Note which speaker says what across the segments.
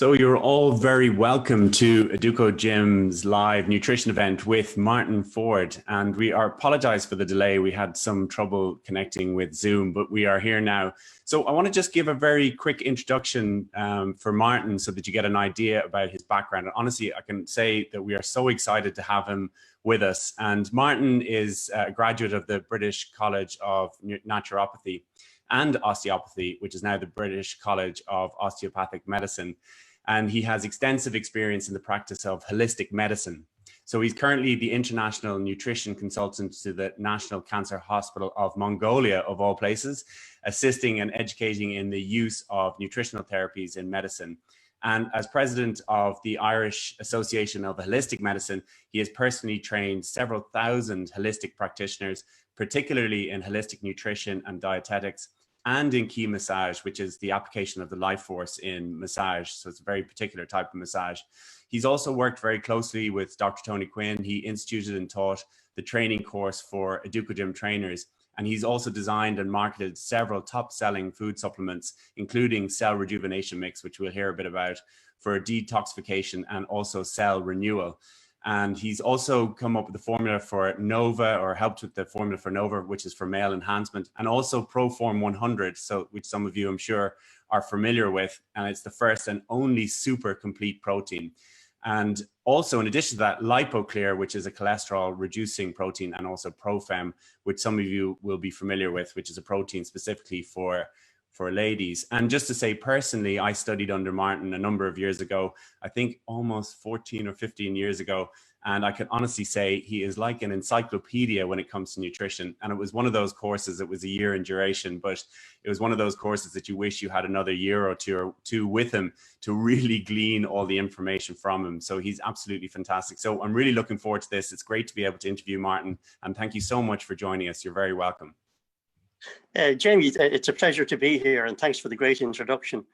Speaker 1: So you're all very welcome to Educogym's live nutrition event with Martin Forde. And we apologize for the delay. We had some trouble connecting with Zoom, but we are here now. So I want to just give a very quick introduction for Martin so that you get an idea about his background. And honestly, I can say that we are so excited to have him with us. And Martin is a graduate of the British College of Naturopathy and Osteopathy, which is now the British College of Osteopathic Medicine. And he has extensive experience in the practice of holistic medicine. So he's currently the international nutrition consultant to the National Cancer Hospital of Mongolia, of all places, assisting and educating in the use of nutritional therapies in medicine. And as president of the Irish Association of Holistic Medicine, he has personally trained several thousand holistic practitioners, particularly in holistic nutrition and dietetics, and in Ki massage, which is the application of the life force in massage. So it's a very particular type of massage. He's also worked very closely with Dr. Tony Quinn. He instituted and taught the training course for Educogym trainers. And he's also designed and marketed several top-selling food supplements, including Cell Rejuvenation Mix, which we'll hear a bit about, for detoxification and also cell renewal. And he's also come up with the formula for Nova, or helped with the formula for Nova, which is for male enhancement, and also ProForm 100, so which some of you, I'm sure, are familiar with. And it's the first and only super complete protein. And also, in addition to that, LipoClear, which is a cholesterol reducing protein, and also ProFem, which some of you will be familiar with, which is a protein specifically for ladies. And just to say, personally, I studied under Martin a number of years ago, I think almost 14 or 15 years ago. And I can honestly say he is like an encyclopedia when it comes to nutrition. And it was one of those courses, it was a year in duration, but it was one of those courses that you wish you had another year or two with him to really glean all the information from him. So he's absolutely fantastic. So I'm really looking forward to this. It's great to be able to interview Martin. And thank you so much for joining us. You're very welcome.
Speaker 2: Jamie, it's a pleasure to be here, and thanks for the great introduction.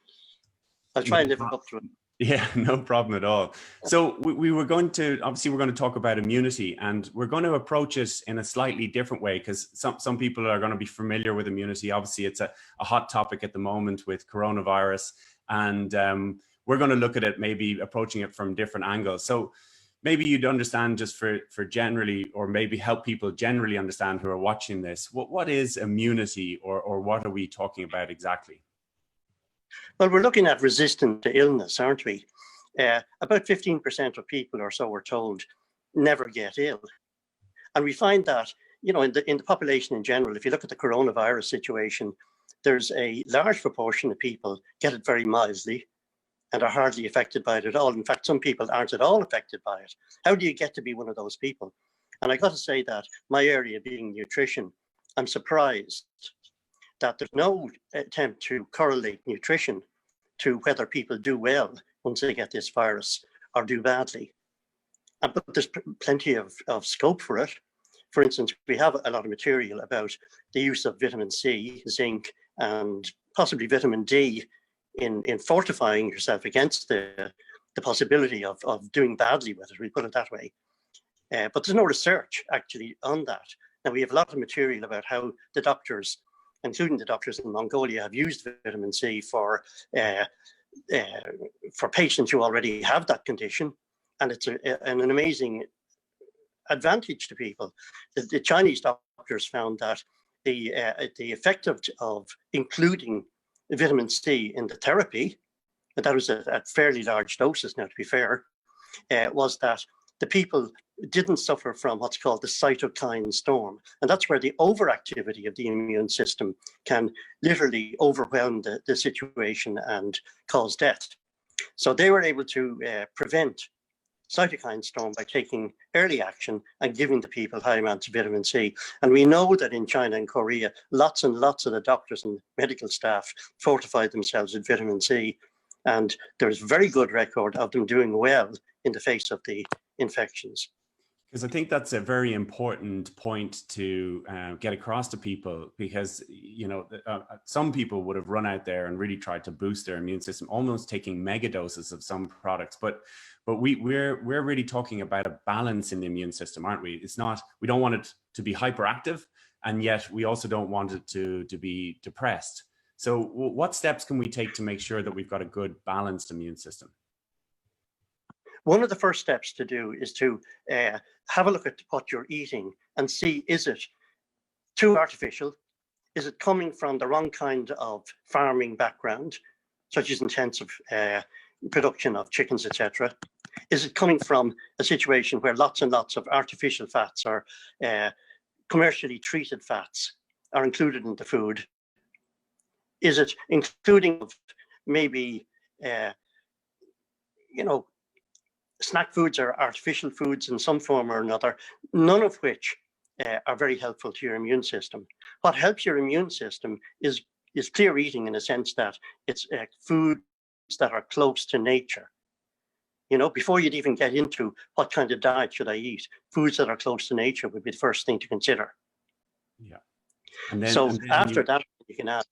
Speaker 2: I'll try and live up to it.
Speaker 1: Yeah, no problem at all. So we were going to, obviously we're going to talk about immunity, and we're going to approach it in a slightly different way, because some people are going to be familiar with immunity. Obviously it's a hot topic at the moment with coronavirus, and we're going to look at it, maybe approaching it from different angles. So maybe you'd understand, just for generally, or maybe help people generally understand who are watching this, what is immunity, or what are we talking about exactly?
Speaker 2: Well, we're looking at resistance to illness, aren't we? About 15% of people or so, we're told, never get ill. And we find that, you know, in the population in general, if you look at the coronavirus situation, there's a large proportion of people get it very mildly and are hardly affected by it at all. In fact, some people aren't at all affected by it. How do you get to be one of those people? And I got to say that my area being nutrition, I'm surprised that there's no attempt to correlate nutrition to whether people do well once they get this virus or do badly. But there's plenty of scope for it. For instance, we have a lot of material about the use of vitamin C, zinc, and possibly vitamin D in fortifying yourself against the possibility of doing badly with it, we put it that way. But there's no research actually on that. Now, we have a lot of material about how the doctors, including the doctors in Mongolia, have used vitamin C for patients who already have that condition. And it's an amazing advantage to people. The Chinese doctors found that the effect of including vitamin C in the therapy, and that was at fairly large doses now, to be fair, was that the people didn't suffer from what's called the cytokine storm. And that's where the overactivity of the immune system can literally overwhelm the situation and cause death. So they were able to prevent cytokine storm by taking early action and giving the people high amounts of vitamin C. And we know that in China and Korea, lots and lots of the doctors and medical staff fortified themselves with vitamin C. And there's very good record of them doing well in the face of the infections.
Speaker 1: Because I think that's a very important point to get across to people, because, you know, some people would have run out there and really tried to boost their immune system, almost taking mega doses of some products. But we're really talking about a balance in the immune system, aren't we? It's not, we don't want it to be hyperactive, and yet we also don't want it to be depressed. So what steps can we take to make sure that we've got a good balanced immune system?
Speaker 2: One of the first steps to do is to have a look at what you're eating and see, is it too artificial? Is it coming from the wrong kind of farming background, such as intensive production of chickens, etc.? Is it coming from a situation where lots and lots of artificial fats or commercially treated fats are included in the food? Is it including maybe, snack foods or artificial foods in some form or another, none of which are very helpful to your immune system? What helps your immune system is clear eating, in a sense that it's foods that are close to nature. Before you'd even get into what kind of diet should I eat, foods that are close to nature would be the first thing to consider.
Speaker 1: Yeah. And then,
Speaker 2: so after that, you can add.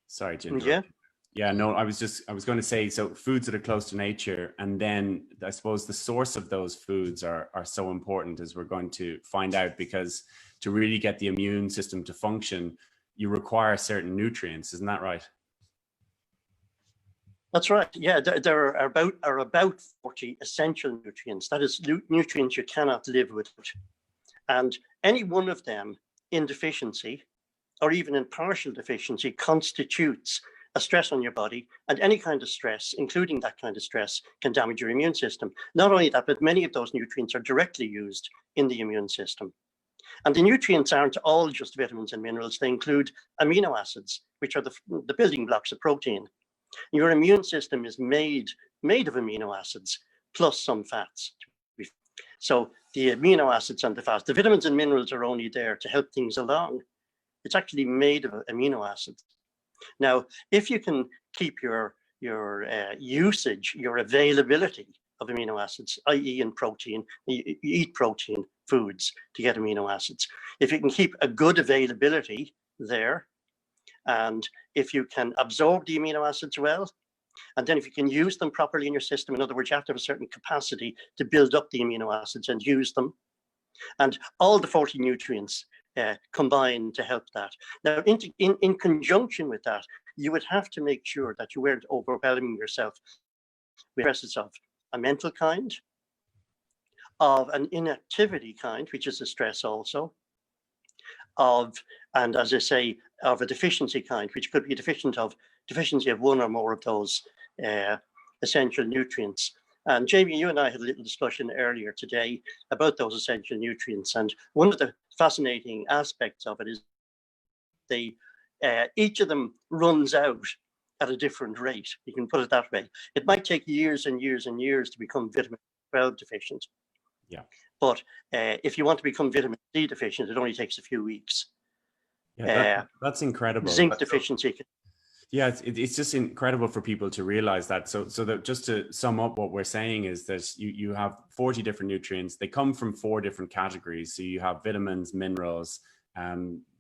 Speaker 1: Sorry to interrupt. Yeah, no, I was going to say, so foods that are close to nature, and then I suppose the source of those foods are so important, as we're going to find out, because to really get the immune system to function, you require certain nutrients. Isn't that right?
Speaker 2: That's right. Yeah, there are about 40 essential nutrients. That is nutrients you cannot live without. And any one of them in deficiency, or even in partial deficiency, constitutes a stress on your body, and any kind of stress, including that kind of stress, can damage your immune system. Not only that, but many of those nutrients are directly used in the immune system. And the nutrients aren't all just vitamins and minerals. They include amino acids, which are the building blocks of protein. Your immune system is made of amino acids plus some fats. So the amino acids and the fats, the vitamins and minerals are only there to help things along. It's actually made of amino acids. Now, if you can keep your usage, your availability of amino acids, i.e. in protein, you eat protein foods to get amino acids. If you can keep a good availability there, and if you can absorb the amino acids well, and then if you can use them properly in your system, in other words, you have to have a certain capacity to build up the amino acids and use them. And all the 40 nutrients combine to help that. Now, in conjunction with that, you would have to make sure that you weren't overwhelming yourself with stresses of a mental kind, of an inactivity kind, which is a stress also, and as I say, of a deficiency kind, which could be deficiency of one or more of those essential nutrients. And Jamie, you and I had a little discussion earlier today about those essential nutrients. And one of the fascinating aspects of it is each of them runs out at a different rate. You can put it that way. It might take years and years and years to become vitamin 12 deficient.
Speaker 1: Yeah.
Speaker 2: But if you want to become vitamin D deficient, it only takes a few weeks.
Speaker 1: Yeah, that's incredible.
Speaker 2: Zinc deficiency.
Speaker 1: Yeah, it's just incredible for people to realize that. So that, just to sum up, what we're saying is that you have 40 different nutrients. They come from 4 different categories. So you have vitamins, minerals,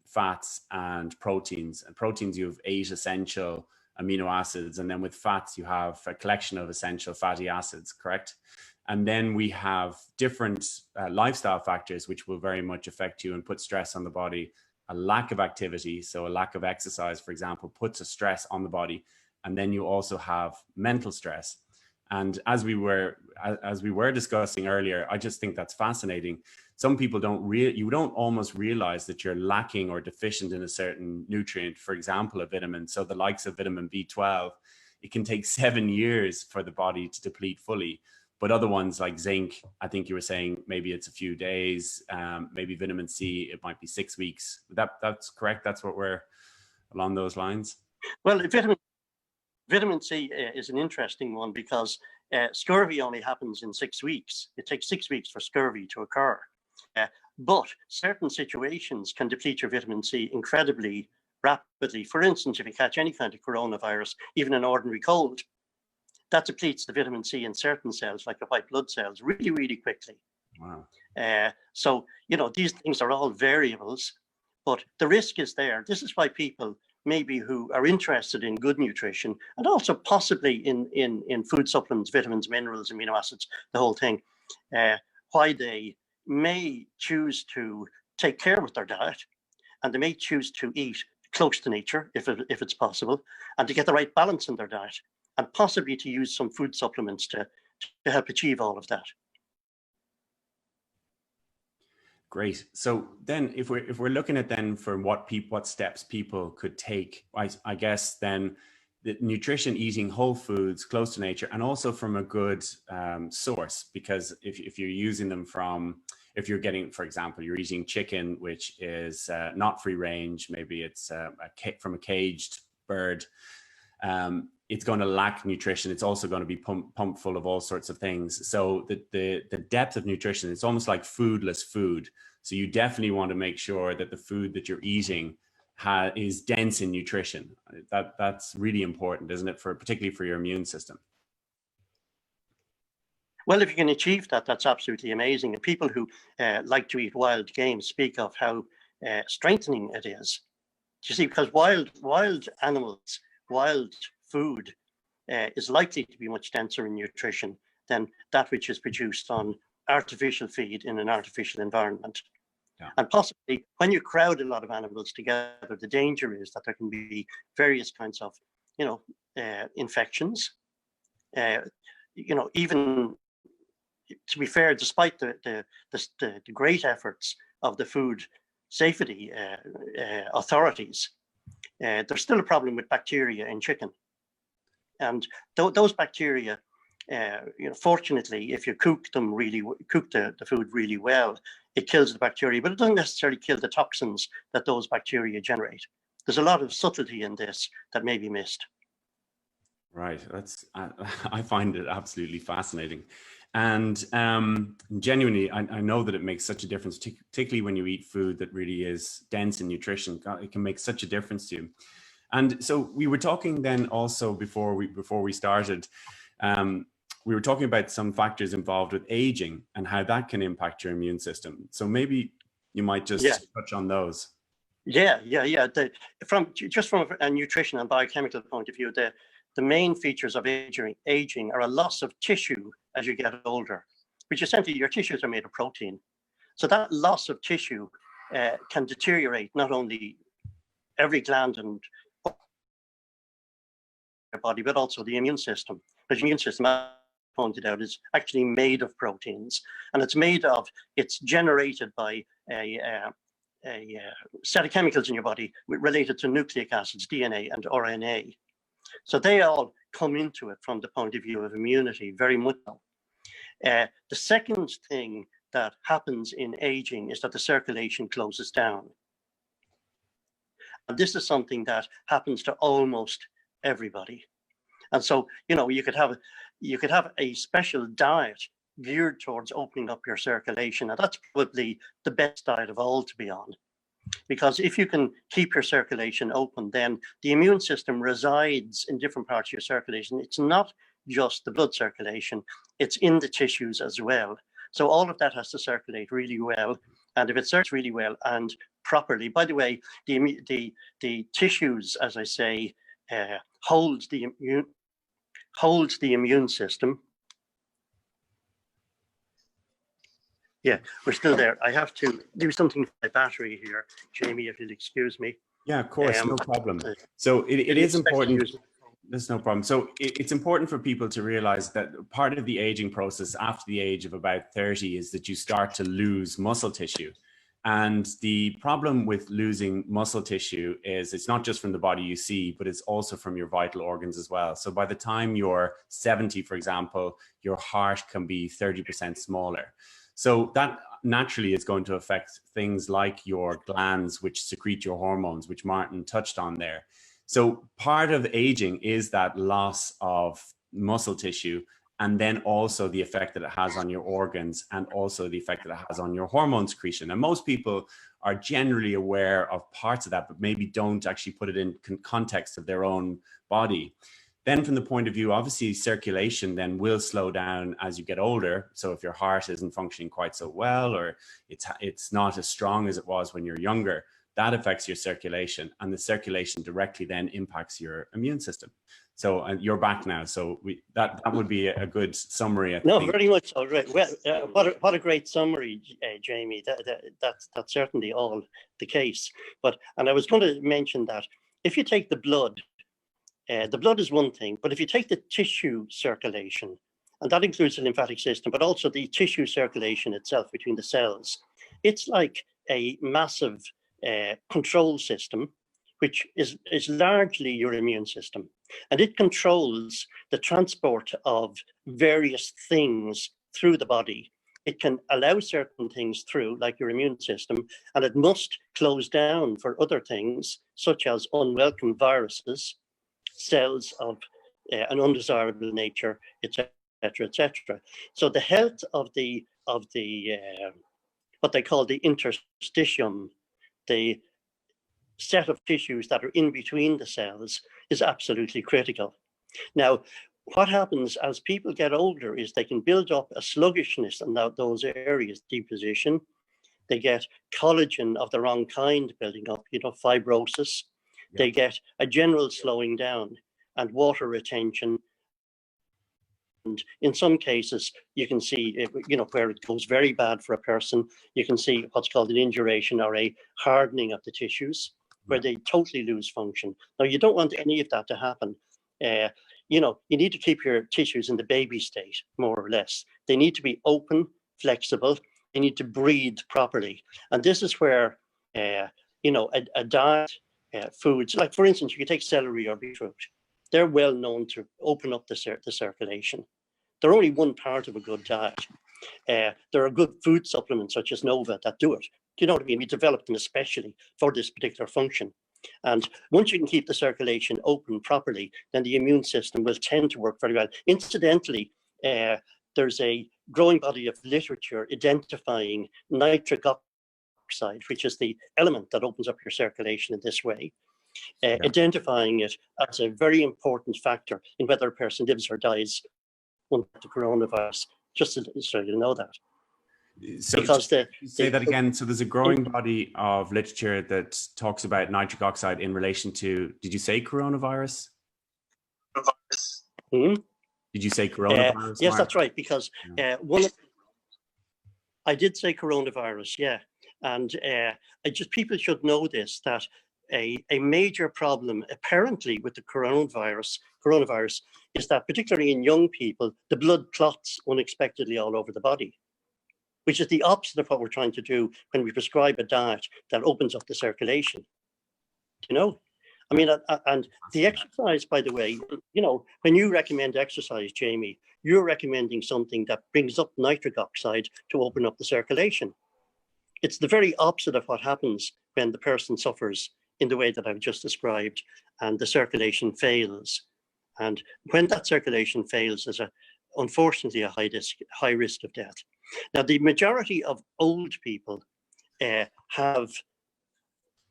Speaker 1: fats, and proteins. And proteins, you have 8 essential amino acids. And then with fats, you have a collection of essential fatty acids, correct? And then we have different lifestyle factors, which will very much affect you and put stress on the body. A lack of activity, so a lack of exercise, for example, puts a stress on the body. And then you also have mental stress. And as we were discussing earlier, I just think that's fascinating. Some people you don't almost realize that you're lacking or deficient in a certain nutrient, for example, a vitamin. So the likes of vitamin B12, it can take 7 years for the body to deplete fully. But other ones like zinc, I think you were saying maybe it's a few days. Maybe vitamin C, it might be 6 weeks. That's correct. That's what we're along those lines.
Speaker 2: Well, vitamin C is an interesting one, because scurvy only happens in 6 weeks. It takes 6 weeks for scurvy to occur. But certain situations can deplete your vitamin C incredibly rapidly. For instance, if you catch any kind of coronavirus, even an ordinary cold, that depletes the vitamin C in certain cells, like the white blood cells, really, really quickly.
Speaker 1: Wow.
Speaker 2: So, these things are all variables, but the risk is there. This is why people maybe who are interested in good nutrition, and also possibly in food supplements, vitamins, minerals, amino acids, the whole thing, why they may choose to take care of their diet, and they may choose to eat close to nature, if it's possible, and to get the right balance in their diet, and possibly to use some food supplements to help achieve all of that.
Speaker 1: Great. So then if we're looking at then for what steps people could take, I guess then the nutrition, eating whole foods close to nature, and also from a good source, because if you're using them from, if you're getting, for example, you're eating chicken, which is not free range, maybe it's from a caged bird, it's going to lack nutrition. It's also going to be pumped full of all sorts of things. So the depth of nutrition, it's almost like foodless food. So you definitely want to make sure that the food that you're eating is dense in nutrition. That's really important, isn't it, particularly for your immune system?
Speaker 2: Well, if you can achieve that, that's absolutely amazing. And people who like to eat wild game speak of how strengthening it is. You see, because wild animals, wild food is likely to be much denser in nutrition than that which is produced on artificial feed in an artificial environment. Yeah. And possibly when you crowd a lot of animals together, the danger is that there can be various kinds of, infections. Even to be fair, despite the great efforts of the food safety authorities, there's still a problem with bacteria in chicken. And those bacteria, fortunately, if you cook the food really well, it kills the bacteria, but it doesn't necessarily kill the toxins that those bacteria generate. There's a lot of subtlety in this that may be missed.
Speaker 1: Right. I find it absolutely fascinating. And genuinely, I know that it makes such a difference, particularly when you eat food that really is dense in nutrition. It can make such a difference to you. And so we were talking then also before we started, we were talking about some factors involved with aging and how that can impact your immune system. So maybe you might just touch on those.
Speaker 2: Yeah. From a nutrition and biochemical point of view, the main features of aging are a loss of tissue as you get older, which essentially your tissues are made of protein. So that loss of tissue can deteriorate not only every gland and body, but also the immune system. The immune system, as pointed out, is actually made of proteins, and it's generated by a set of chemicals in your body related to nucleic acids, DNA and RNA. So they all come into it from the point of view of immunity, very much so. The second thing that happens in aging is that the circulation closes down. And this is something that happens to almost everybody. And so, you could have a special diet geared towards opening up your circulation. And that's probably the best diet of all to be on. Because if you can keep your circulation open, then the immune system resides in different parts of your circulation. It's not just the blood circulation, it's in the tissues as well. So all of that has to circulate really well. And if it circulates really well and properly, by the way, the tissues, as I say, holds the immune system. Yeah, we're still there. I have to do something with my battery here, Jamie, if you'll excuse me.
Speaker 1: Yeah, of course, no problem. So it is important. There's no problem. So it's important for people to realize that part of the aging process after the age of about 30 is that you start to lose muscle tissue. And the problem with losing muscle tissue is it's not just from the body you see, but it's also from your vital organs as well. So by the time you're 70, for example, your heart can be 30% smaller. So that naturally is going to affect things like your glands, which secrete your hormones, which Martin touched on there. So part of aging is that loss of muscle tissue, and then also the effect that it has on your organs, and also the effect that it has on your hormone secretion. And most people are generally aware of parts of that, but maybe don't actually put it in context of their own body. Then from the point of view, obviously circulation then will slow down as you get older. So if your heart isn't functioning quite so well, or it's not as strong as it was when you're younger, that affects your circulation, and the circulation directly then impacts your immune system. So you're back now. So that would be a good summary. I
Speaker 2: No,
Speaker 1: think.
Speaker 2: very much so. Right. Well, what a great summary, Jamie. That's certainly all the case. And I was going to mention that if you take the blood is one thing, but if you take the tissue circulation, and that includes the lymphatic system, but also the tissue circulation itself between the cells, it's like a massive control system, which is largely your immune system. And it controls the transport of various things through the body. It can allow certain things through, like your immune system, and it must close down for other things, such as unwelcome viruses, cells of an undesirable nature, etc., etc. So the health of the what they call the interstitium, the set of tissues that are in between the cells, is absolutely critical. Now, what happens as people get older is they can build up a sluggishness in those areas, deposition. They get collagen of the wrong kind building up, fibrosis. Yeah. They get a general slowing down and water retention. And in some cases, you can see, where it goes very bad for a person, you can see what's called an induration, or a hardening of the tissues, where they totally lose function. Now, you don't want any of that to happen. You need to keep your tissues in the baby state, more or less. They need to be open, flexible. They need to breathe properly. And this is where, a diet, foods, like for instance, you could take celery or beetroot. They're well known to open up the circulation. They're only one part of a good diet. There are good food supplements such as Nova that do it. Do you know what I mean? We developed them especially for this particular function. And once you can keep the circulation open properly, then the immune system will tend to work very well. Incidentally, there's a growing body of literature identifying nitric oxide, which is the element that opens up your circulation in this way, identifying it as a very important factor in whether a person lives or dies under the coronavirus, just so you know that.
Speaker 1: So because say that again. So there's a growing body of literature that talks about nitric oxide in relation to, did you say coronavirus?
Speaker 2: Hmm?
Speaker 1: Did you say coronavirus?
Speaker 2: Yes, that's right, because I did say coronavirus, yeah. And people should know this, that a major problem apparently with the coronavirus is that particularly in young people, the blood clots unexpectedly all over the body, which is the opposite of what we're trying to do when we prescribe a diet that opens up the circulation. I mean, and the exercise, by the way, when you recommend exercise, Jamie, you're recommending something that brings up nitric oxide to open up the circulation. It's the very opposite of what happens when the person suffers in the way that I've just described and the circulation fails. And when that circulation fails, there's unfortunately a high risk of death. Now, the majority of old people have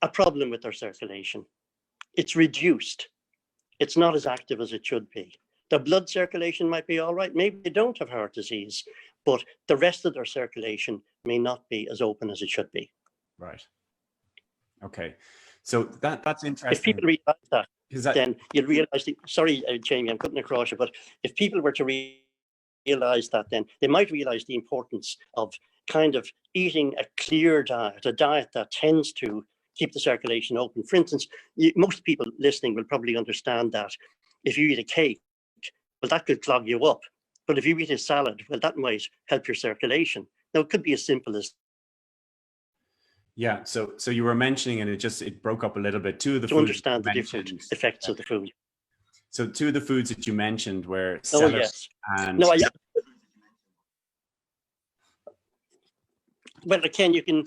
Speaker 2: a problem with their circulation. It's reduced. It's not as active as it should be. The blood circulation might be all right. Maybe they don't have heart disease, but the rest of their circulation may not be as open as it should be.
Speaker 1: Right. Okay. So that's interesting.
Speaker 2: If people realize that, then you'll realize, sorry, Jamie, I'm cutting across you, but if people were to realize that, then they might realize the importance of kind of eating a clear diet, a diet that tends to keep the circulation open. For instance, most people listening will probably understand that if you eat a cake, well, that could clog you up. But if you eat a salad, well, that might help your circulation. Now, it could be as simple as.
Speaker 1: Yeah, so you were mentioning, and it broke up a little bit, two of the
Speaker 2: to understand the different effects of the food.
Speaker 1: So two of the foods that you mentioned were
Speaker 2: celery and well, again, you can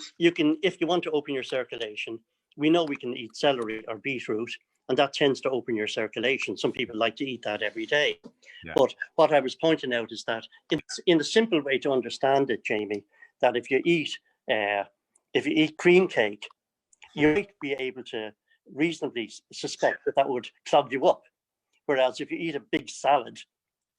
Speaker 2: if you want to open your circulation, we know we can eat celery or beetroot, and that tends to open your circulation. Some people like to eat that every day. Yeah. But what I was pointing out is that it's in a simple way to understand it, Jamie, that if you eat cream cake, you might be able to reasonably suspect that would clog you up. Whereas if you eat a big salad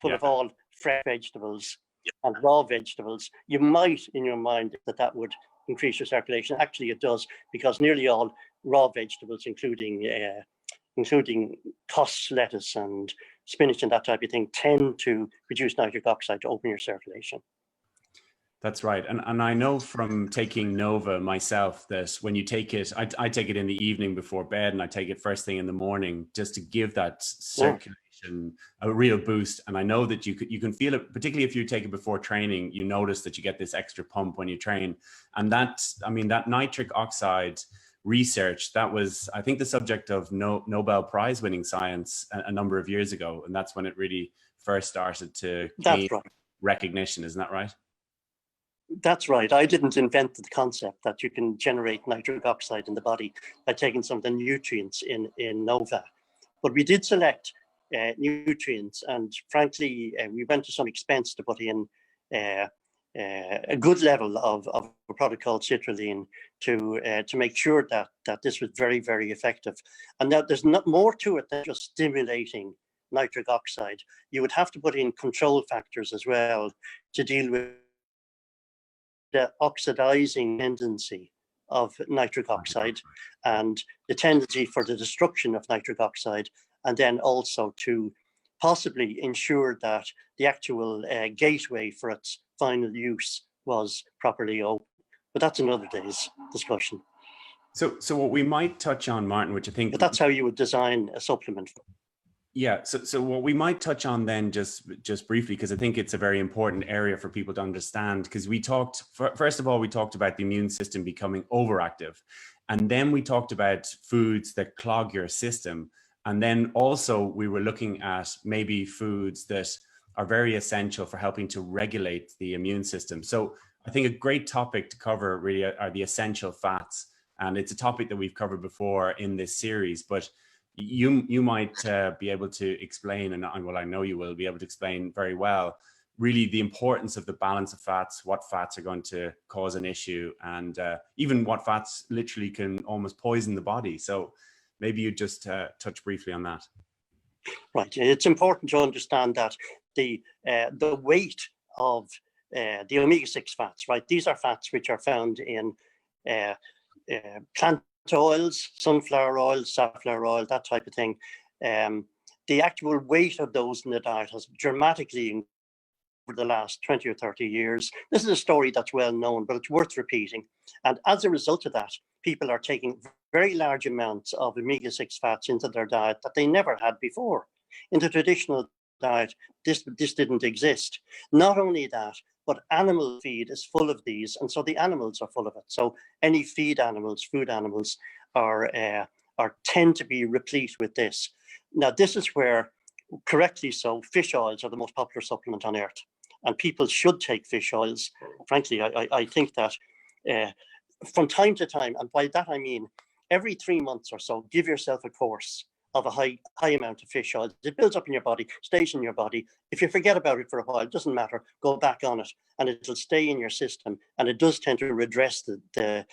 Speaker 2: full of all fresh vegetables and raw vegetables, you might, in your mind, that would increase your circulation. Actually, it does, because nearly all raw vegetables, including cos lettuce and spinach and that type of thing tend to reduce nitric oxide to open your circulation.
Speaker 1: That's right. And I know from taking Nova myself that when you take it, I take it in the evening before bed, and I take it first thing in the morning just to give that circulation a real boost. And I know that you can feel it, particularly if you take it before training, you notice that you get this extra pump when you train. And that, I mean, that nitric oxide research, that was, I think, the subject of Nobel Prize winning science a number of years ago. And that's when it really first started to gain recognition. Isn't that right?
Speaker 2: That's right. I didn't invent the concept that you can generate nitric oxide in the body by taking some of the nutrients in Nova. But we did select nutrients, and frankly, we went to some expense to put in a good level of a product called citrulline to make sure that this was very, very effective. And now there's not more to it than just stimulating nitric oxide. You would have to put in control factors as well to deal with the oxidizing tendency of nitric oxide and the tendency for the destruction of nitric oxide, and then also to possibly ensure that the actual gateway for its final use was properly open. But that's another day's discussion.
Speaker 1: So what we might touch on, Martin, which I think...
Speaker 2: But that's how you would design a supplement.
Speaker 1: Yeah, so what we might touch on then just briefly, because I think it's a very important area for people to understand, because we talked, first of all, we talked about the immune system becoming overactive. And then we talked about foods that clog your system. And then also we were looking at maybe foods that are very essential for helping to regulate the immune system. So I think a great topic to cover really are the essential fats. And it's a topic that we've covered before in this series, but you might be able to explain, and well, I know you will be able to explain very well, really the importance of the balance of fats, what fats are going to cause an issue, and even what fats literally can almost poison the body. So maybe you just touch briefly on that.
Speaker 2: Right. It's important to understand that the weight of the omega-6 fats, right? These are fats which are found in plant oils, sunflower oil, safflower oil, that type of thing. The actual weight of those in the diet has dramatically increased over the last 20 or 30 years. This is a story that's well known, but it's worth repeating. And as a result of that, people are taking very large amounts of omega-6 fats into their diet that they never had before. In the traditional diet, this didn't exist. Not only that, but animal feed is full of these, and so the animals are full of it. So any feed animals, food animals, tend to be replete with this. Now, this is where, correctly so, fish oils are the most popular supplement on earth, and people should take fish oils. Frankly, I think that from time to time, and by that I mean every 3 months or so, give yourself a course of a high amount of fish oil. It builds up in your body, stays in your body. If you forget about it for a while, it doesn't matter, go back on it and it'll stay in your system. And it does tend to redress the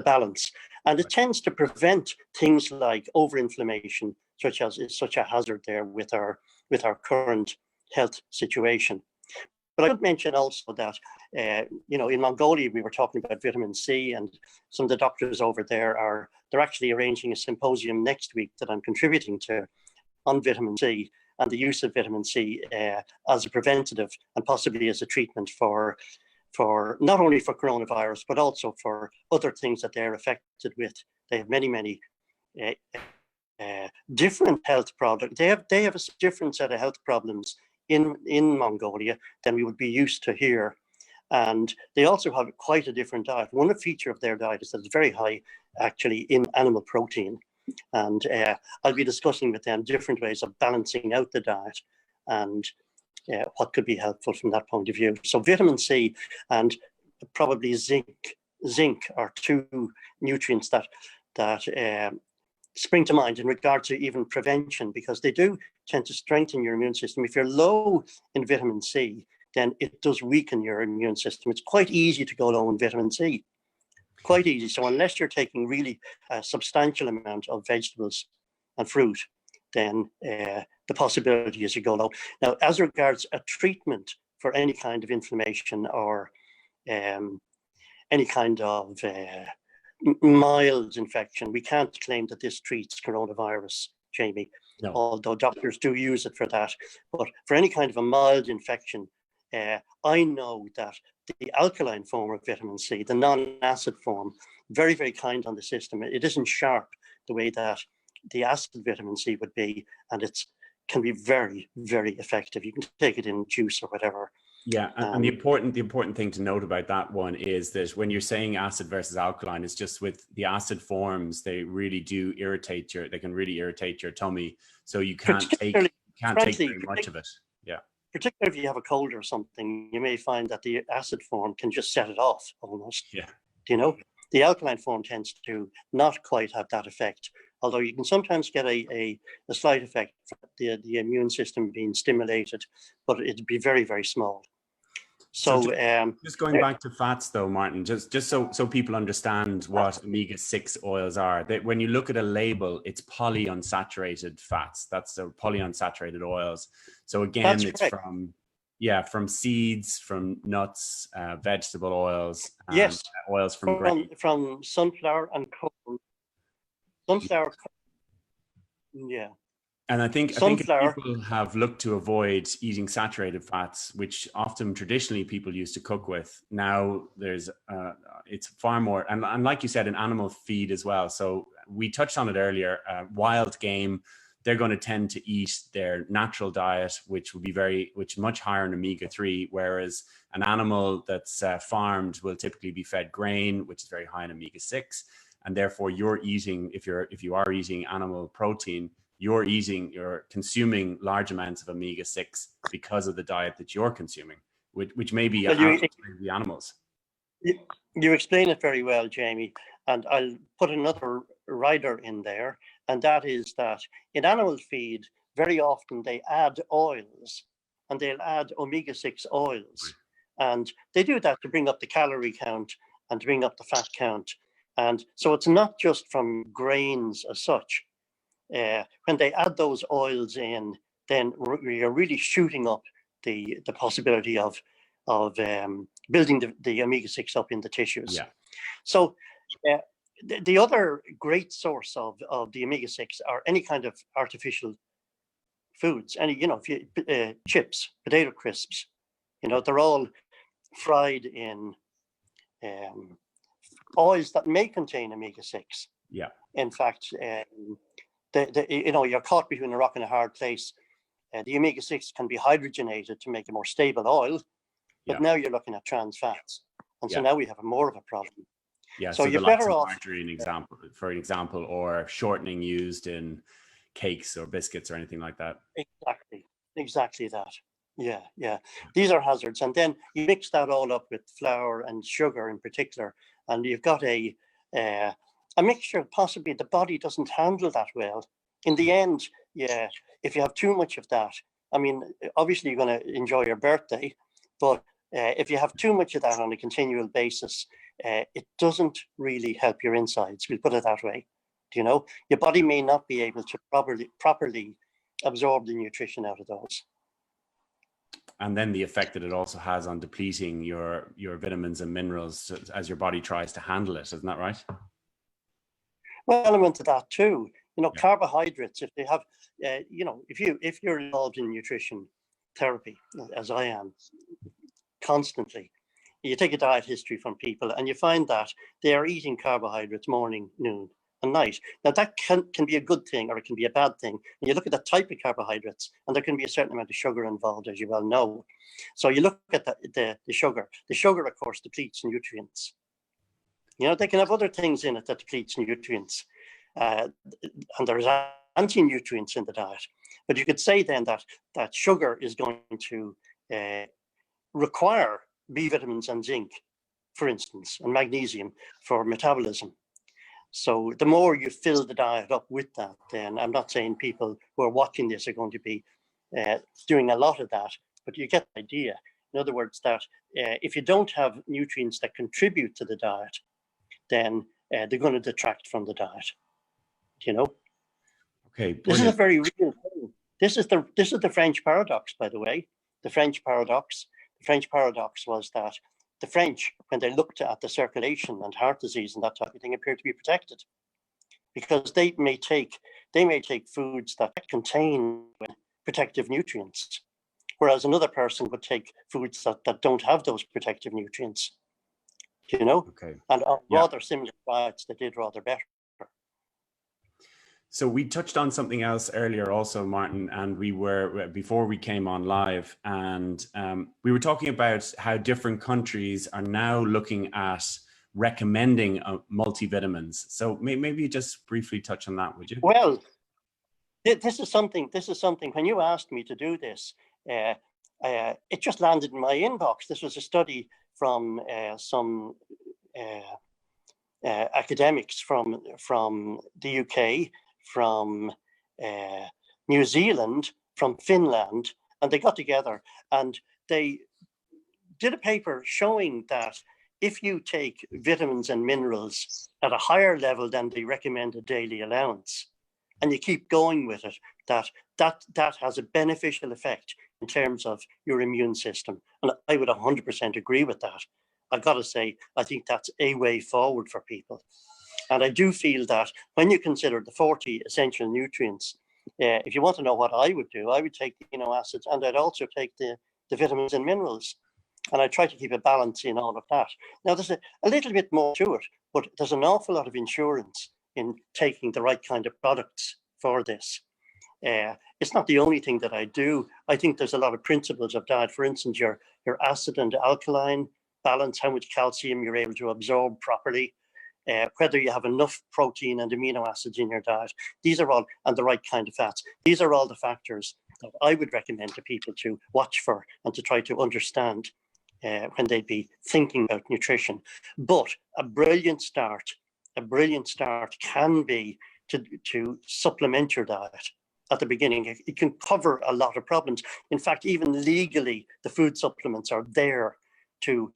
Speaker 2: balance. And it tends to prevent things like overinflammation, such as is such a hazard there with our current health situation. But I would mention also that, in Mongolia, we were talking about vitamin C, and some of the doctors over there they're actually arranging a symposium next week that I'm contributing to on vitamin C and the use of vitamin C as a preventative and possibly as a treatment for not only for coronavirus, but also for other things that they're affected with. They have many different health problems. They have a different set of health problems in Mongolia than we would be used to here. And they also have quite a different diet. One feature of their diet is that it's very high actually in animal protein. And I'll be discussing with them different ways of balancing out the diet and what could be helpful from that point of view. So vitamin C and probably zinc are two nutrients that spring to mind in regard to even prevention, because they do tend to strengthen your immune system. If you're low in vitamin C, then it does weaken your immune system. It's quite easy to go low in vitamin C, quite easy. So unless you're taking really a substantial amount of vegetables and fruit, then the possibility is you go low. Now, as regards a treatment for any kind of inflammation or any kind of mild infection, we can't claim that this treats coronavirus, Jamie.
Speaker 1: No.
Speaker 2: although doctors do use it for that. But for any kind of a mild infection, I know that the alkaline form of vitamin C, the non-acid form, very, very kind on the system. It isn't sharp the way that the acid vitamin C would be, and it can be very, very effective. You can take it in juice or whatever.
Speaker 1: Yeah, and the important thing to note about that one is that when you're saying acid versus alkaline, it's just with the acid forms, they really do irritate they can really irritate your tummy. So you can't take very much of it. Yeah.
Speaker 2: Particularly if you have a cold or something, you may find that the acid form can just set it off almost.
Speaker 1: Yeah.
Speaker 2: You know, the alkaline form tends to not quite have that effect, although you can sometimes get a slight effect, the immune system being stimulated, but it'd be very, very small. So
Speaker 1: just going back to fats though, Martin, just so people understand what omega-6 oils are, that when you look at a label, it's polyunsaturated fats. That's the polyunsaturated oils. So again, it's correct. from seeds, from nuts, vegetable oils,
Speaker 2: yes,
Speaker 1: oils from
Speaker 2: sunflower and corn. Sunflower, yeah.
Speaker 1: And I think people have looked to avoid eating saturated fats, which often traditionally people used to cook with. Now there's, it's far more, and like you said, an animal feed as well. So we touched on it earlier, wild game, they're going to tend to eat their natural diet, which will be much higher in omega-3, whereas an animal that's farmed will typically be fed grain, which is very high in omega-6. And therefore you're eating, if you are eating animal protein, you're consuming large amounts of omega-6 because of the diet that you're consuming, which may be the animals.
Speaker 2: You explain it very well, Jamie, and I'll put another rider in there, and that is that in animal feed, very often they add oils, and they'll add omega-6 oils, and they do that to bring up the calorie count and to bring up the fat count. And so it's not just from grains as such. When they add those oils in, then you're really shooting up the possibility of building the omega-6 up in the tissues.
Speaker 1: Yeah.
Speaker 2: So the other great source of the omega-6 are any kind of artificial foods. Chips, potato crisps, they're all fried in oils that may contain omega-6.
Speaker 1: Yeah.
Speaker 2: In fact, you're caught between a rock and a hard place. The omega-6 can be hydrogenated to make a more stable oil, but now you're looking at trans fats, and so now we have more of a problem.
Speaker 1: Yeah, so you're better off. Margarine, for example, or shortening used in cakes or biscuits or anything like that.
Speaker 2: Exactly that. Yeah. These are hazards, and then you mix that all up with flour and sugar in particular, and you've got a mixture possibly the body doesn't handle that well. In the end, if you have too much of that, I mean, obviously you're going to enjoy your birthday, but if you have too much of that on a continual basis, it doesn't really help your insides, we'll put it that way. Your body may not be able to properly absorb the nutrition out of those.
Speaker 1: And then the effect that it also has on depleting your vitamins and minerals as your body tries to handle it, isn't that right?
Speaker 2: Well, element of that too. Carbohydrates, if they have, if you're involved in nutrition therapy, as I am, constantly, you take a diet history from people and you find that they are eating carbohydrates morning, noon, and night. Now that can be a good thing or it can be a bad thing. And you look at the type of carbohydrates, and there can be a certain amount of sugar involved, as you well know. So you look at the sugar. The sugar, of course, depletes nutrients. They can have other things in it that depletes nutrients. And there's anti-nutrients in the diet. But you could say then that sugar is going to require B vitamins and zinc, for instance, and magnesium for metabolism. So the more you fill the diet up with that, then I'm not saying people who are watching this are going to be doing a lot of that, but you get the idea. In other words, that if you don't have nutrients that contribute to the diet, then they're going to detract from the diet.
Speaker 1: Okay. Brilliant.
Speaker 2: This is a very real thing. This is the French paradox, by the way. The French paradox was that the French, when they looked at the circulation and heart disease and that type of thing, appeared to be protected because they may take foods that contain protective nutrients, whereas another person would take foods that don't have those protective nutrients, you know.
Speaker 1: Okay.
Speaker 2: And on rather similar diets, they did rather better.
Speaker 1: So we touched on something else earlier also, Martin, and we were, before we came on live, and we were talking about how different countries are now looking at recommending multivitamins. So maybe just briefly touch on that, would you?
Speaker 2: Well, this is something, when you asked me to do this, it just landed in my inbox. This was a study from some academics from the UK, from New Zealand, from Finland, and they got together and they did a paper showing that if you take vitamins and minerals at a higher level than the recommended daily allowance, and you keep going with it, that has a beneficial effect in terms of your immune system. And I would 100% agree with that. I've got to say, I think that's a way forward for people. And I do feel that when you consider the 40 essential nutrients, if you want to know what I would do, I would take the amino acids, and I'd also take the vitamins and minerals. And I try to keep a balance in all of that. Now, there's a little bit more to it, but there's an awful lot of insurance in taking the right kind of products for this. It's not the only thing that I do. I think there's a lot of principles of diet. For instance, your acid and alkaline balance, how much calcium you're able to absorb properly, whether you have enough protein and amino acids in your diet. These are all, and the right kind of fats. These are all the factors that I would recommend to people to watch for and to try to understand when they'd be thinking about nutrition. But a brilliant start can be to supplement your diet at the beginning. It can cover a lot of problems. In fact, even legally, the food supplements are there to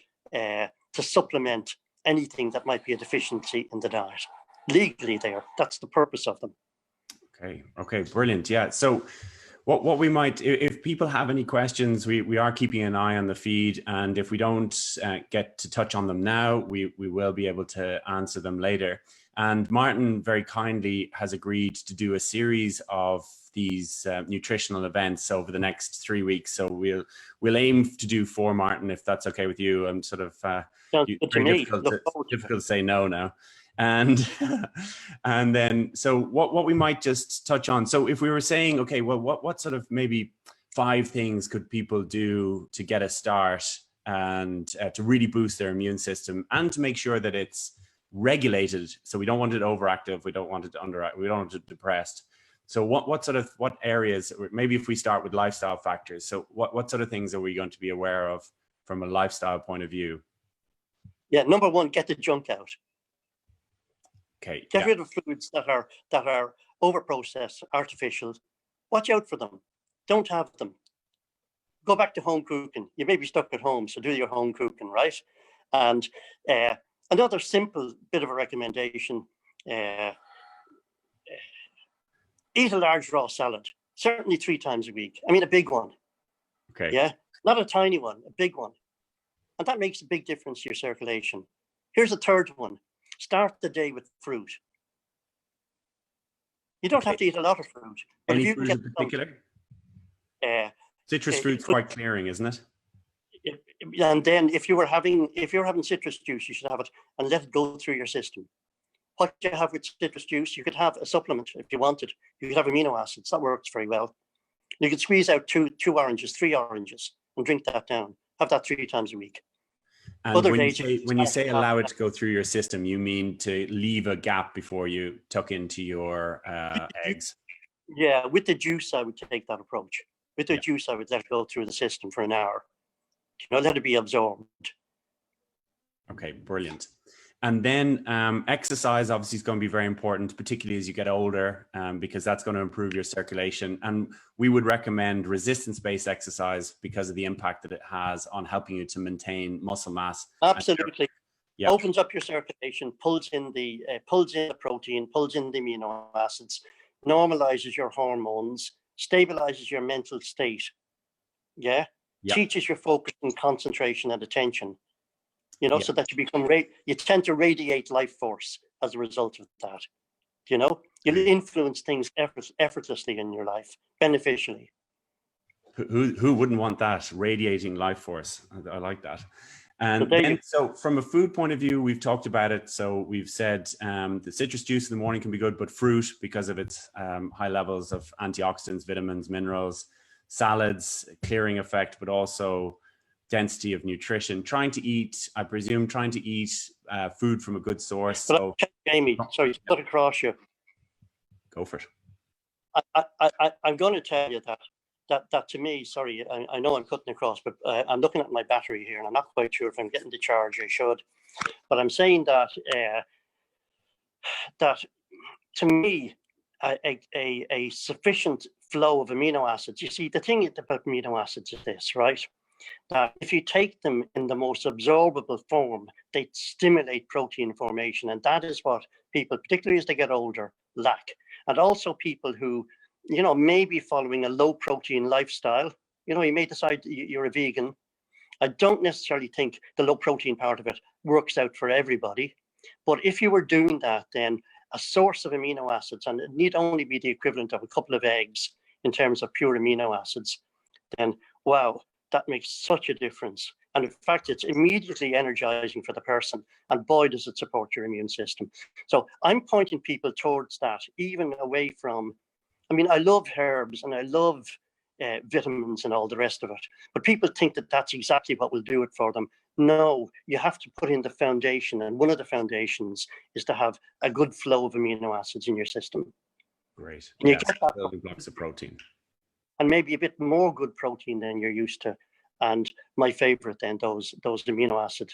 Speaker 2: supplement anything that might be a deficiency in the diet. Legally there, that's the purpose of them.
Speaker 1: Okay, brilliant. Yeah, so what we might, if people have any questions, we are keeping an eye on the feed, and if we don't get to touch on them now, we will be able to answer them later. And Martin very kindly has agreed to do a series of these nutritional events over the next 3 weeks. So we'll aim to do 4, Martin, if that's okay with you. I'm sort of difficult to say no now. And and then so what we might just touch on, so if we were saying, okay, well, what sort of maybe 5 things could people do to get a start and to really boost their immune system and to make sure that it's regulated? So we don't want it overactive, we don't want it underactive, we don't want it depressed. So what areas, maybe if we start with lifestyle factors, so what sort of things are we going to be aware of from a lifestyle point of view?
Speaker 2: Yeah, number 1, get the junk out.
Speaker 1: Okay.
Speaker 2: Get rid of foods that are over-processed, artificial. Watch out for them. Don't have them. Go back to home cooking. You may be stuck at home, so do your home cooking, right? And another simple bit of a recommendation, eat a large raw salad, certainly 3 times a week. I mean, a big one.
Speaker 1: Okay.
Speaker 2: Yeah, not a tiny one, a big one. And that makes a big difference to your circulation. Here's a third one. Start the day with fruit. You don't have to eat a lot of fruit. But
Speaker 1: Any
Speaker 2: if you
Speaker 1: fruit
Speaker 2: can get
Speaker 1: in particular? Citrus
Speaker 2: fruit,
Speaker 1: fruit's quite clearing, isn't it?
Speaker 2: And then if you're having citrus juice, you should have it and let it go through your system. What you have with citrus juice, you could have a supplement if you wanted. You could have amino acids. That works very well. You could squeeze out 2 oranges, 3 oranges, and drink that down. Have that 3 times a week.
Speaker 1: And when you say allow it to go through your system, you mean to leave a gap before you tuck into your eggs?
Speaker 2: Yeah, with the juice, I would take that approach. With the juice, I would let it go through the system for an hour. Let it be absorbed. Okay,
Speaker 1: brilliant. And then exercise obviously is going to be very important, particularly as you get older, because that's going to improve your circulation. And we would recommend resistance-based exercise because of the impact that it has on helping you to maintain muscle mass.
Speaker 2: Absolutely. Opens up your circulation, pulls in the protein, pulls in the amino acids, normalizes your hormones, stabilizes your mental state. Teaches your focus and concentration and attention. So that you tend to radiate life force as a result of that. You know, you'll influence things effortlessly in your life, beneficially.
Speaker 1: Who wouldn't want that? Radiating life force. I like that. And
Speaker 2: So
Speaker 1: then, so from a food point of view, we've talked about it. So we've said the citrus juice in the morning can be good, but fruit, because of its high levels of antioxidants, vitamins, minerals, salads, clearing effect, but also density of nutrition. Trying to eat, I presume, trying to eat food from a good source.
Speaker 2: But
Speaker 1: so,
Speaker 2: Jamie, sorry to cut across you.
Speaker 1: Go for it.
Speaker 2: I'm going to tell you that to me, sorry, I know I'm cutting across, but I'm looking at my battery here and I'm not quite sure if I'm getting the charge I should. But I'm saying that that to me, a sufficient flow of amino acids. You see, the thing about amino acids is this, right? That if you take them in the most absorbable form, they stimulate protein formation. And that is what people, particularly as they get older, lack. And also people who, you know, may be following a low protein lifestyle. You know, you may decide you're a vegan. I don't necessarily think the low protein part of it works out for everybody. But if you were doing that, then a source of amino acids, and it need only be the equivalent of a couple of eggs in terms of pure amino acids, then wow, that makes such a difference. And in fact, it's immediately energizing for the person. And boy, does it support your immune system. So I'm pointing people towards that, even away from, I mean, I love herbs and I love vitamins and all the rest of it. But people think that that's exactly what will do it for them. No, you have to put in the foundation. And one of the foundations is to have a good flow of amino acids in your system.
Speaker 1: Great.
Speaker 2: And you
Speaker 1: yes,
Speaker 2: get that
Speaker 1: building blocks of protein.
Speaker 2: And maybe a bit more good protein than you're used to. And my favorite then, those amino acid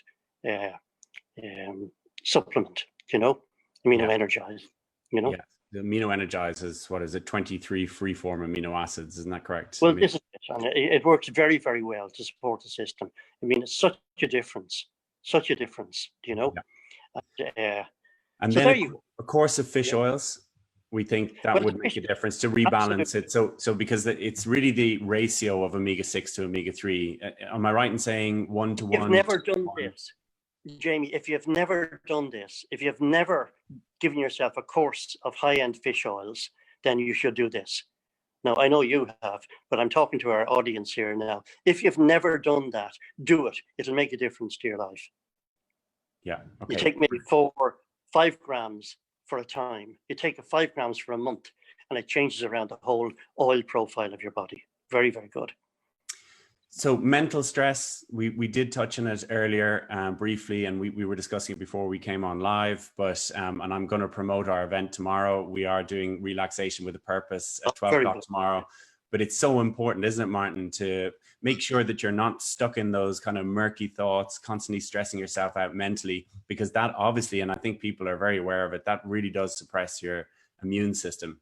Speaker 2: supplement, you know, amino energize, you know.
Speaker 1: Yeah, the amino energize is, what is it, 23 free-form amino acids, isn't that correct?
Speaker 2: Well, this is it, and it works very, very well to support the system. I mean, it's such a difference, you know.
Speaker 1: Yeah. And
Speaker 2: so
Speaker 1: then
Speaker 2: there you go.
Speaker 1: a course of fish oils, we think that would make a difference to rebalance it. So because it's really the ratio of omega-6 to omega-3. Am I right in saying 1 to 1?
Speaker 2: You've never done this, Jamie. If you've never done this, if you've never given yourself a course of high-end fish oils, then you should do this. Now, I know you have, but I'm talking to our audience here now. If you've never done that, do it. It'll make a difference to your life.
Speaker 1: Yeah. Okay.
Speaker 2: You take maybe 4 or 5 grams for a time. You take 5 grams for a month, and it changes around the whole oil profile of your body. Very, very good.
Speaker 1: So mental stress, we did touch on it earlier briefly, and we were discussing it before we came on live, but and I'm going to promote our event tomorrow. We are doing Relaxation with a Purpose at 12 o'clock tomorrow. But it's so important, isn't it, Martin, to make sure that you're not stuck in those kind of murky thoughts, constantly stressing yourself out mentally, because that obviously, and I think people are very aware of it, that really does suppress your immune system.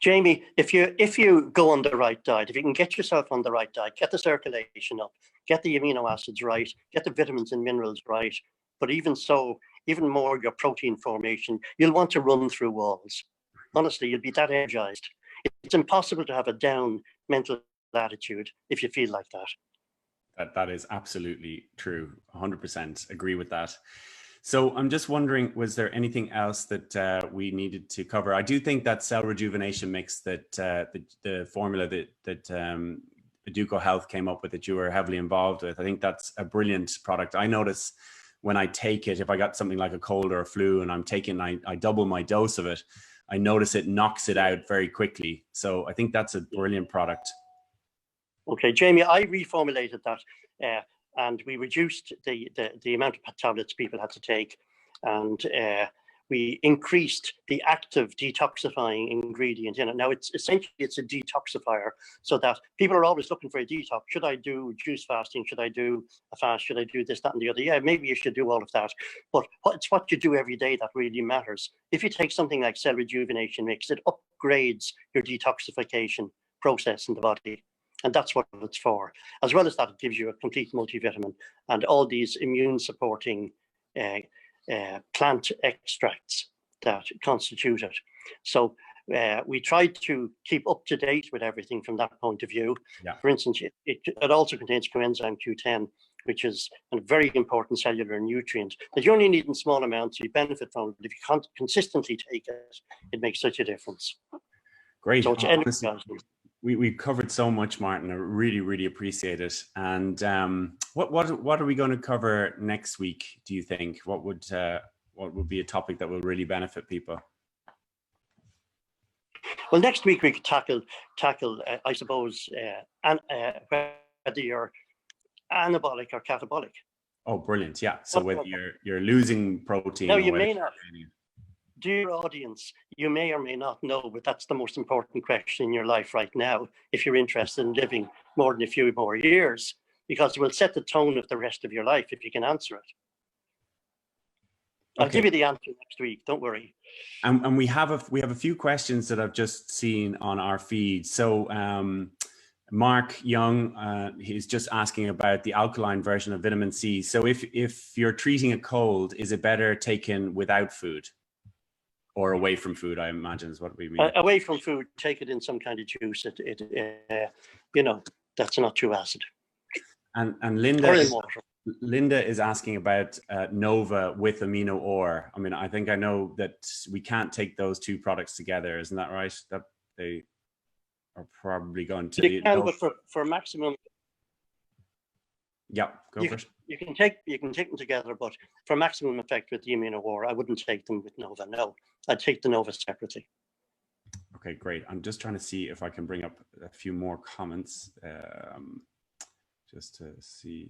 Speaker 2: Jamie, if you go on the right diet, if you can get yourself on the right diet, get the circulation up, get the amino acids right, get the vitamins and minerals right, but even so, even more your protein formation, you'll want to run through walls. Honestly, you'll be that energized. It's impossible to have a down mental attitude if you feel like that.
Speaker 1: That is absolutely true. 100% agree with that. So I'm just wondering, was there anything else that we needed to cover? I do think that cell rejuvenation mix, that the formula that Educo Health came up with, that you were heavily involved with, I think that's a brilliant product. I notice when I take it, if I got something like a cold or a flu and I'm taking, I double my dose of it, I notice it knocks it out very quickly. So I think that's a brilliant product.
Speaker 2: Okay, Jamie, I reformulated that and we reduced the amount of tablets people had to take, and we increased the active detoxifying ingredient in it. Now, it's essentially a detoxifier, so that people are always looking for a detox. Should I do juice fasting? Should I do a fast? Should I do this, that, and the other? Yeah, maybe you should do all of that. But it's what you do every day that really matters. If you take something like Cell Rejuvenation Mix, it upgrades your detoxification process in the body. And that's what it's for. As well as that, it gives you a complete multivitamin and all these immune supporting plant extracts that constitute it. So we tried to keep up to date with everything from that point of view.
Speaker 1: Yeah.
Speaker 2: For instance, it also contains coenzyme Q10, which is a very important cellular nutrient that you only need in small amounts. You benefit from it, but if you can't consistently take it, it makes such a difference.
Speaker 1: Great.
Speaker 2: So it's
Speaker 1: Honestly, we covered so much, Martin. I really appreciate it. And what are we going to cover next week, do you think? What would be a topic that will really benefit people?
Speaker 2: Well, next week we could tackle I suppose, whether you're anabolic or catabolic.
Speaker 1: Oh, brilliant. Yeah. So whether you're losing protein.
Speaker 2: Now, you may not, dear audience, you may or may not know, but that's the most important question in your life right now, if you're interested in living more than a few more years, because it will set the tone of the rest of your life if you can answer it. I'll give you the answer next week. Don't worry.
Speaker 1: And we have a few questions that I've just seen on our feed. So Mark Young, he's just asking about the alkaline version of vitamin C. So if you're treating a cold, is it better taken without food or away from food? I imagine is what we mean.
Speaker 2: Away from food, take it in some kind of juice. You know, that's not too acid.
Speaker 1: And Linda is asking about Nova with amino ore. I mean, I think I know that we can't take those two products together. Isn't that right? That they are probably going to.
Speaker 2: You can, but for maximum.
Speaker 1: Yeah, go for it.
Speaker 2: You can take them together, but for maximum effect with the amino ore, I wouldn't take them with Nova. No, I'd take the Nova separately.
Speaker 1: Okay, great. I'm just trying to see if I can bring up a few more comments, just to see.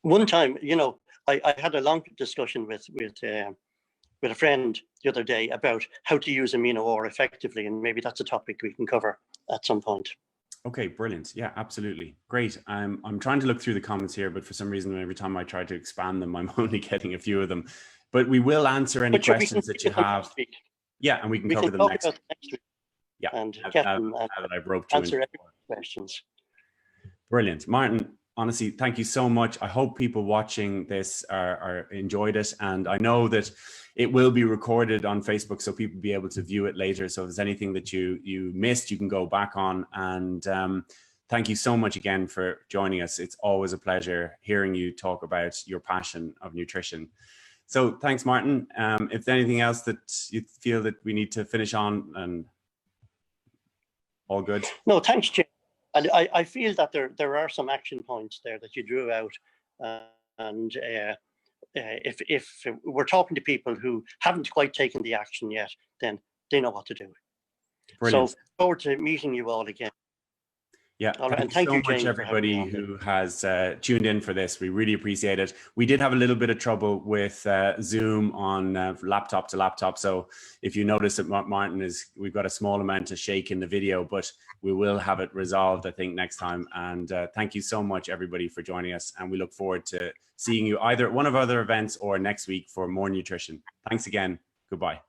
Speaker 2: One time, you know, I had a long discussion with a friend the other day about how to use amino ore effectively, and maybe that's a topic we can cover at some point.
Speaker 1: Okay, brilliant. Yeah, absolutely. Great. I'm trying to look through the comments here, but for some reason, every time I try to expand them, I'm only getting a few of them. But we will answer any questions that you have. Yeah, and we can cover them next week. Yeah,
Speaker 2: and get them and
Speaker 1: I've roped you
Speaker 2: answer every questions.
Speaker 1: Brilliant. Martin, honestly, thank you so much. I hope people watching this are enjoyed it. And I know that it will be recorded on Facebook, so people will be able to view it later. So if there's anything that you missed, you can go back on. And thank you so much again for joining us. It's always a pleasure hearing you talk about your passion of nutrition. So thanks, Martin. If there's anything else that you feel that we need to finish on, and all good?
Speaker 2: No, thanks, Jim. And I feel that there are some action points there that you drew out. And if we're talking to people who haven't quite taken the action yet, then they know what to do. Brilliant. So forward to meeting you all again.
Speaker 1: Yeah, thank you so much, everybody who has tuned in for this. We really appreciate it. We did have a little bit of trouble with Zoom on laptop to laptop. So if you notice that Martin we've got a small amount of shake in the video, but we will have it resolved, I think, next time. And thank you so much, everybody, for joining us. And we look forward to seeing you either at one of our other events or next week for more nutrition. Thanks again. Goodbye.